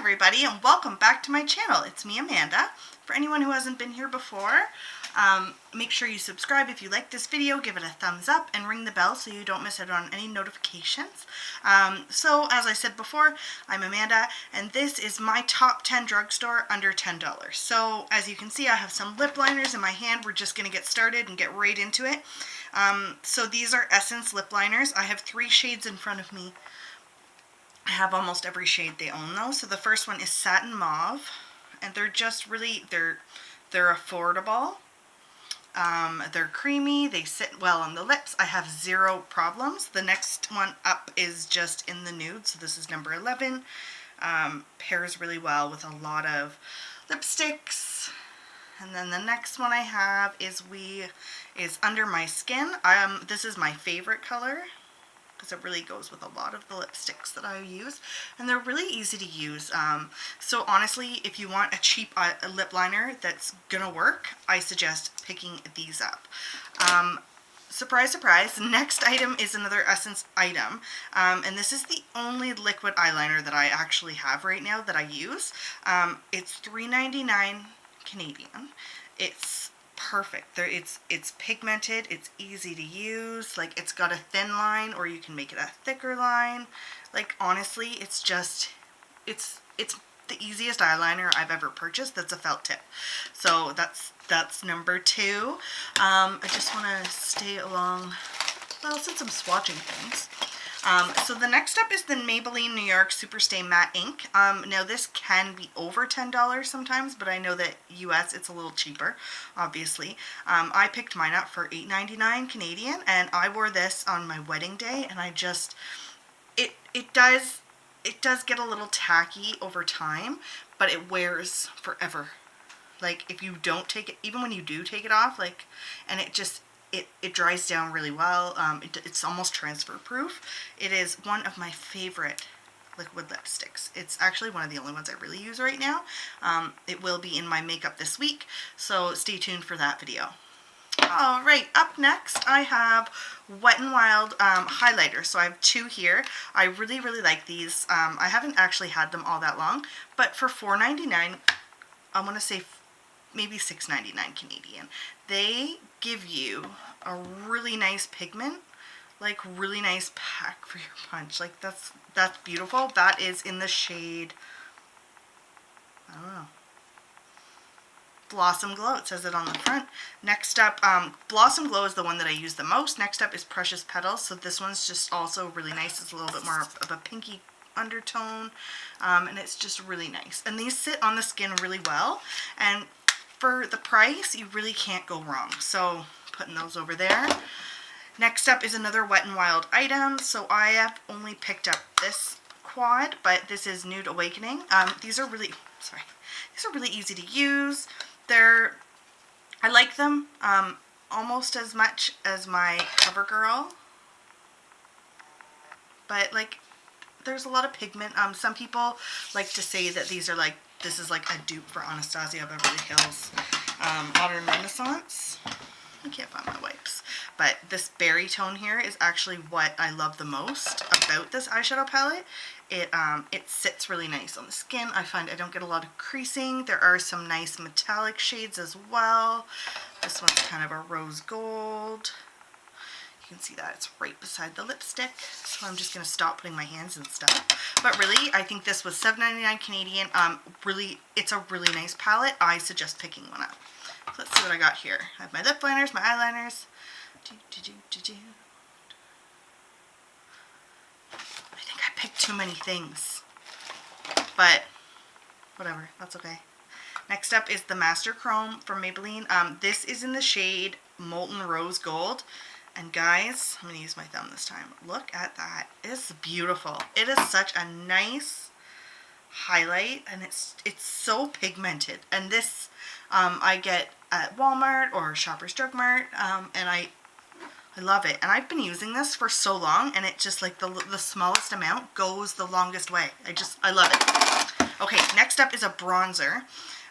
everybody, and welcome back to my channel. It's me, Amanda. For anyone who hasn't been here before, make sure you subscribe if you like this video, give it a thumbs up, and ring the bell so you don't miss out on any notifications. So, as I said before, I'm Amanda, and this is my top 10 drugstore under $10. So, as you can see, I have some lip liners in my hand. We're just going to get started and get right into it. So these are Essence lip liners. I have 3 shades in front of me. I have almost every shade they own though. So the first one is Satin Mauve, and they're just really, they're affordable. They're creamy, they sit well on the lips. I have 0 problems. The next one up is just in the nude, so this is number 11. Pairs really well with a lot of lipsticks. And then the next one I have is Under My Skin. This is my favorite color, because it really goes with a lot of the lipsticks that I use, and they're really easy to use. So honestly, if you want a cheap lip liner that's gonna work, I suggest picking these up. Surprise, surprise, next item is another Essence item, and this is the only liquid eyeliner that I actually have right now that I use. It's $3.99 Canadian. It's perfect. It's pigmented, it's easy to use, like it's got a thin line or you can make it a thicker line. Like honestly, it's the easiest eyeliner I've ever purchased that's a felt tip. So that's number 2. I just want to stay along, well, since I'm swatching things. So the next up is the Maybelline New York Superstay Matte Ink. Now this can be over $10 sometimes, but I know that US it's a little cheaper, obviously. I picked mine up for $8.99 Canadian, and I wore this on my wedding day, and I just, it does get a little tacky over time, but it wears forever. Like if you don't take it, even when you do take it off, like, and it just, it dries down really well. It's almost transfer proof. It is one of my favorite liquid lipsticks. It's actually one of the only ones I really use right now. It will be in my makeup this week, so stay tuned for that video. Alright, up next I have Wet n Wild highlighters. So I have 2 here. I really like these. I haven't actually had them all that long, but for $4.99, I want to say maybe $6.99 Canadian. They give you a really nice pigment, like really nice pack for your punch. Like that's beautiful. That is in the shade, I don't know, Blossom Glow. It says it on the front. Next up, Blossom Glow is the one that I use the most. Next up is Precious Petals. So this one's just also really nice. It's a little bit more of a pinky undertone, and it's just really nice. And these sit on the skin really well, and for the price, you really can't go wrong. So putting those over there. Next up is another Wet n Wild item. So I have only picked up this quad, but this is Nude Awakening. These are really easy to use. I like them almost as much as my CoverGirl, but like there's a lot of pigment. Some people like to say that these are like, this is like a dupe for Anastasia Beverly Hills Modern Renaissance. I can't find my wipes. But this berry tone here is actually what I love the most about this eyeshadow palette. It sits really nice on the skin. I find I don't get a lot of creasing. There are some nice metallic shades as well. This one's kind of a rose gold. You can see that it's right beside the lipstick, so I'm just going to stop putting my hands in stuff. But really, I think this was $7.99 Canadian. Really, it's a really nice palette. I suggest picking one up. So let's see what I got here. I have my lip liners, my eyeliners. I think I picked too many things, but whatever, that's okay. Next up is the Master Chrome from Maybelline. This is in the shade Molten Rose Gold. And guys, I'm going to use my thumb this time. Look at that. It's beautiful. It is such a nice highlight, and it's so pigmented. And this I get at Walmart or Shoppers Drug Mart, and I love it. And I've been using this for so long, and it just like the smallest amount goes the longest way. I love it. Okay, next up is a bronzer.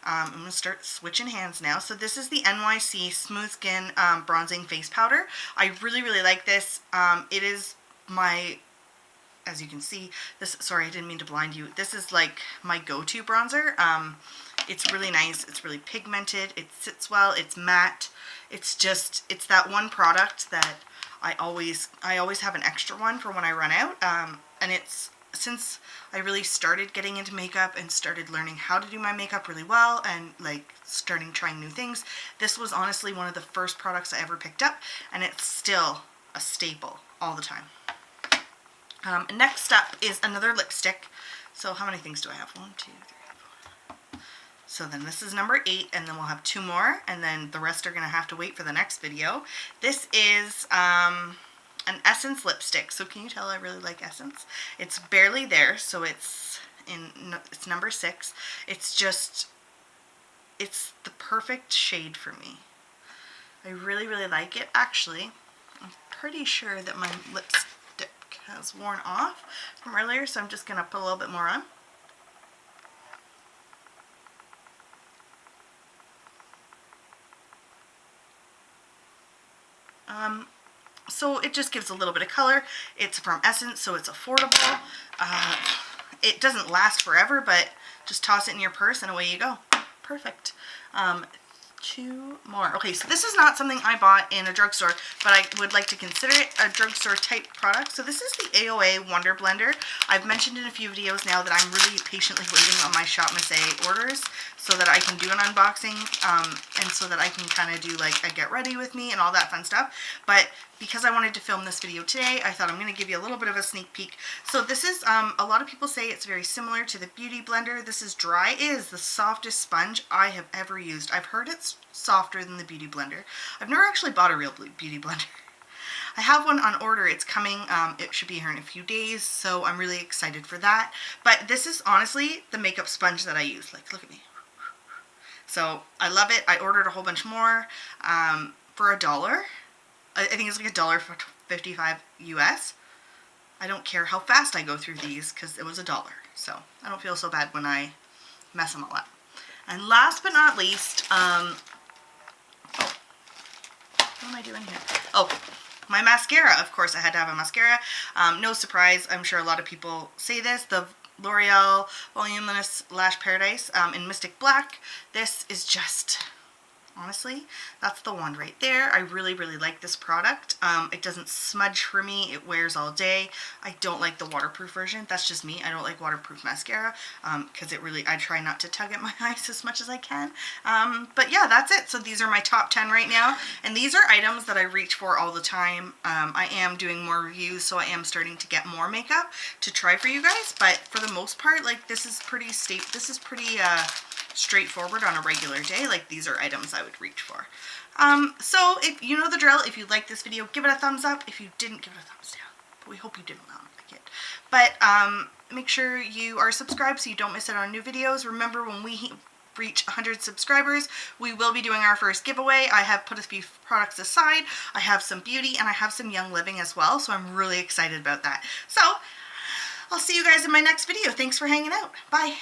I'm going to start switching hands now. So this is the NYC Smooth Skin Bronzing Face Powder. I really like this. It is my as you can see, this, sorry, I didn't mean to blind you. This is like my go-to bronzer. It's really nice. It's really pigmented. It sits well. It's matte. It's just, it's that one product that I always have an extra one for when I run out. And it's, since I really started getting into makeup and started learning how to do my makeup really well and like starting trying new things, this was honestly one of the first products I ever picked up, and it's still a staple all the time. Next up is another lipstick. So how many things do I have? 1, 2, 3, 4. So then this is number 8, and then we'll have 2 more, and then the rest are going to have to wait for the next video. This is an Essence lipstick. So can you tell I really like Essence? It's Barely There, so it's number 6. It's just, it's the perfect shade for me. I really, really like it. Actually, I'm pretty sure that my lipstick has worn off from earlier, so I'm just going to put a little bit more on. So it just gives a little bit of color. It's from Essence, so it's affordable. It doesn't last forever, but just toss it in your purse and away you go. Perfect. 2 more. Okay, so this is not something I bought in a drugstore, but I would like to consider it a drugstore type product. So this is the AOA Wonder Blender. I've mentioned in a few videos now that I'm really patiently waiting on my Shop Miss A orders so that I can do an unboxing, and so that I can kind of do like a get ready with me and all that fun stuff. But because I wanted to film this video today, I thought I'm going to give you a little bit of a sneak peek. So this is, a lot of people say it's very similar to the Beauty Blender. This is dry. It is the softest sponge I have ever used. I've heard it's softer than the Beauty Blender. I've never actually bought a real Beauty Blender. I have one on order. It's coming. It should be here in a few days, so I'm really excited for that. But this is honestly the makeup sponge that I use. Like, look at me. So I love it. I ordered a whole bunch more for $1. I think it's like $1.55 US. I don't care how fast I go through these because it was $1. So I don't feel so bad when I mess them all up. And last but not least, oh, what am I doing here? Oh, my mascara. Of course, I had to have a mascara. No surprise. I'm sure a lot of people say this. The L'Oreal Voluminous Lash Paradise in Mystic Black. This is just, honestly, that's the one right there. I really, really like this product. It doesn't smudge for me. It wears all day. I don't like the waterproof version. That's just me. I don't like waterproof mascara because it really, I try not to tug at my eyes as much as I can. But yeah, that's it. So these are my top 10 right now. And these are items that I reach for all the time. I am doing more reviews, so I am starting to get more makeup to try for you guys. But for the most part, like, this is pretty straightforward on a regular day. Like, these are items I would reach for. So if you know the drill, if you like this video, give it a thumbs up. If you didn't, give it a thumbs down. But we hope you didn't like it. But make sure you are subscribed so you don't miss out on new videos. Remember, when we reach 100 subscribers, we will be doing our first giveaway. I have put a few products aside. I have some beauty and I have some Young Living as well, so I'm really excited about that. So I'll see you guys in my next video. Thanks for hanging out. Bye.